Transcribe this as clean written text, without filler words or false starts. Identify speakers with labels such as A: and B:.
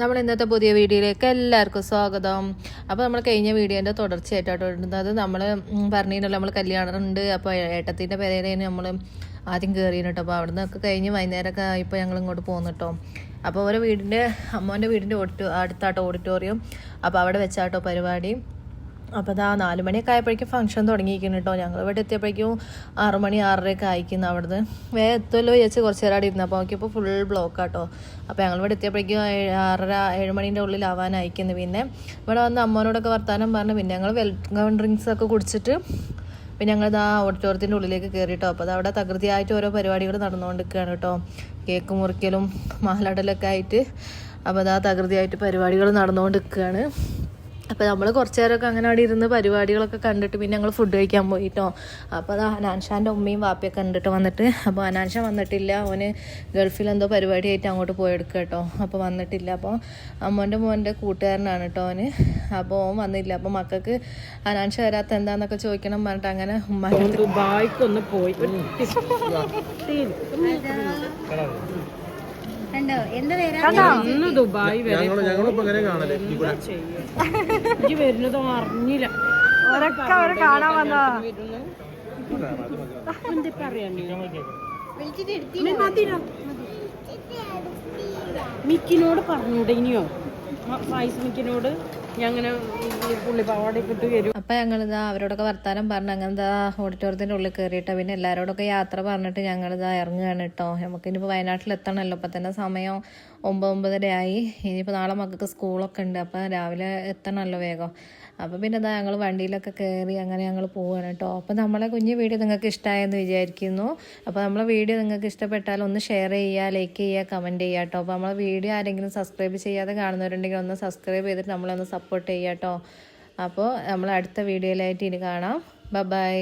A: നമ്മൾ ഇന്നത്തെ പുതിയ വീഡിയോയിലേക്ക് എല്ലാവർക്കും സ്വാഗതം. അപ്പോൾ നമ്മൾ കഴിഞ്ഞ വീഡിയോൻ്റെ തുടർച്ചയായിട്ടാണ് ഇടുന്നത്. നമ്മൾ പറഞ്ഞിരുന്നല്ലോ നമ്മൾ കല്യാണം ഉണ്ട്, അപ്പോൾ ഏട്ടത്തിൻ്റെ പേരേന് നമ്മൾ ആദ്യം കയറിയിരുന്നു കേട്ടോ. അപ്പോൾ അവിടെ നിന്നൊക്കെ കഴിഞ്ഞ് വൈകുന്നേരമൊക്കെ ഇപ്പോൾ ഞങ്ങൾ ഇങ്ങോട്ട് പോകുന്നു കേട്ടോ. അപ്പോൾ ഓരോ വീടിൻ്റെ അമ്മോൻ്റെ വീടിൻ്റെ അടുത്താട്ടോ ഓഡിറ്റോറിയം. അപ്പോൾ അവിടെ വെച്ചാട്ടോ പരിപാടി. അപ്പോൾ അതാ 4 മണിയൊക്കെ ആയപ്പോഴേക്കും ഫംഗ്ഷൻ തുടങ്ങിയിരിക്കുന്നു കേട്ടോ. ഞങ്ങൾ ഇവിടെ എത്തിയപ്പോഴേക്കും 6 മണി 6:30 ആയിക്കുന്നു. അവിടുന്ന് വേഗം എത്തുമല്ലോ വിചാരിച്ച് കുറച്ച് നേരം അവിടെ ഇരുന്നു. അപ്പോൾ നോക്കിയപ്പോൾ ഫുൾ ബ്ലോക്കാട്ടോ. അപ്പോൾ ഞങ്ങൾ ഇവിടെ എത്തിയപ്പോഴേക്കും 6:30 7 മണീൻ്റെ ഉള്ളിലാവാനായിക്കുന്നു. പിന്നെ ഇവിടെ വന്ന് അമ്മോനോടൊക്കെ വർത്താനം പറഞ്ഞു. പിന്നെ ഞങ്ങൾ വെൽക്കം ഡ്രിങ്ക്സ് ഒക്കെ കുടിച്ചിട്ട് പിന്നെ ഞങ്ങളിതാ ഓഡിറ്റോറിയത്തിൻ്റെ ഉള്ളിലേക്ക് കയറിയിട്ടോ. അപ്പോൾ അത് അവിടെ തകൃതിയായിട്ട് ഓരോ പരിപാടികൾ നടന്നുകൊണ്ടിരിക്കുകയാണ് കേട്ടോ. കേക്ക് മുറിക്കലും മാലടലൊക്കെ ആയിട്ട് അപ്പോൾ അതാ തകൃതിയായിട്ട് പരിപാടികൾ നടന്നുകൊണ്ടിരിക്കുകയാണ്. അപ്പോൾ നമ്മൾ കുറച്ച് നേരമൊക്കെ അങ്ങനെ അവിടെ ഇരുന്ന് പരിപാടികളൊക്കെ കണ്ടിട്ട് പിന്നെ ഞങ്ങൾ ഫുഡ് കഴിക്കാൻ പോയിട്ടോ. അപ്പോൾ അത് അനാൻഷാൻ്റെ ഉമ്മയും വാപ്പയൊക്കെ കണ്ടിട്ട് വന്നിട്ട്. അപ്പോൾ അനാൻഷ വന്നിട്ടില്ല, അവന് ഗൾഫിൽ എന്തോ പരിപാടിയായിട്ട് അങ്ങോട്ട് പോയെടുക്കുക കേട്ടോ. അപ്പോൾ വന്നിട്ടില്ല. അപ്പോൾ മോൻ്റെ കൂട്ടുകാരനാണ് കേട്ടോ അവന്. അപ്പോൾ ഓൻ വന്നില്ല. അപ്പോൾ മക്കൾക്ക് അനാൻഷ വരാത്ത എന്താണെന്നൊക്കെ ചോദിക്കണം പറഞ്ഞിട്ട് അങ്ങനെ ഉമ്മാൻ്റെ
B: ദുബായിക്കൊന്ന് പോയി ദുബായ് വരുന്നതോ അറിഞ്ഞില്ല.
A: കാണാൻ വന്നോ
B: എന്താ പറയാ മിക്കിനോട് പറഞ്ഞൂടെ ഇനിയോ ഫൈസ്മിക്കിനോട് ഞങ്ങനെ പുള്ളി പാവാടൊക്കെ ഇട്ട് വരും.
A: അപ്പം ഞങ്ങളിതാ അവരോടൊക്കെ വർത്താനം പറഞ്ഞ് അങ്ങനെന്താ ഓഡിറ്റോറിയത്തിൻ്റെ ഉള്ളിൽ കയറിയിട്ടോ. പിന്നെ എല്ലാവരോടൊക്കെ യാത്ര പറഞ്ഞിട്ട് ഞങ്ങളിതാ ഇറങ്ങുകയാണ് കേട്ടോ. നമുക്കിനിപ്പോൾ വയനാട്ടിൽ എത്തണമല്ലോ. അപ്പം തന്നെ സമയം 9:30 ആയി. ഇനിയിപ്പോൾ നാളെ മക്കൾക്ക് സ്കൂളൊക്കെ ഉണ്ട്. അപ്പം രാവിലെ എത്തണമല്ലോ വേഗം. അപ്പം പിന്നെ ഇതാ ഞങ്ങൾ വണ്ടിയിലൊക്കെ കയറി അങ്ങനെ ഞങ്ങൾ പോവുകയാണ് കേട്ടോ. അപ്പം നമ്മളെ കുഞ്ഞു വീഡിയോ നിങ്ങൾക്ക് ഇഷ്ടമായെന്ന് വിചാരിക്കുന്നു. അപ്പോൾ നമ്മളെ വീഡിയോ നിങ്ങൾക്ക് ഇഷ്ടപ്പെട്ടാൽ ഒന്ന് ഷെയർ ചെയ്യുക, ലൈക്ക് ചെയ്യുക, കമൻറ്റ് ചെയ്യുക കേട്ടോ. അപ്പോൾ നമ്മളെ വീഡിയോ ആരെങ്കിലും സബ്സ്ക്രൈബ് ചെയ്യാതെ കാണുന്നവരുണ്ടെങ്കിൽ ഒന്ന് സബ്സ്ക്രൈബ് ചെയ്തിട്ട് നമ്മളൊന്ന് സപ്പോർട്ട് ചെയ്യുക കേട്ടോ. അപ്പോൾ നമ്മൾ അടുത്ത വീഡിയോയിലായിട്ട് ഇനി കാണാം. ബൈ.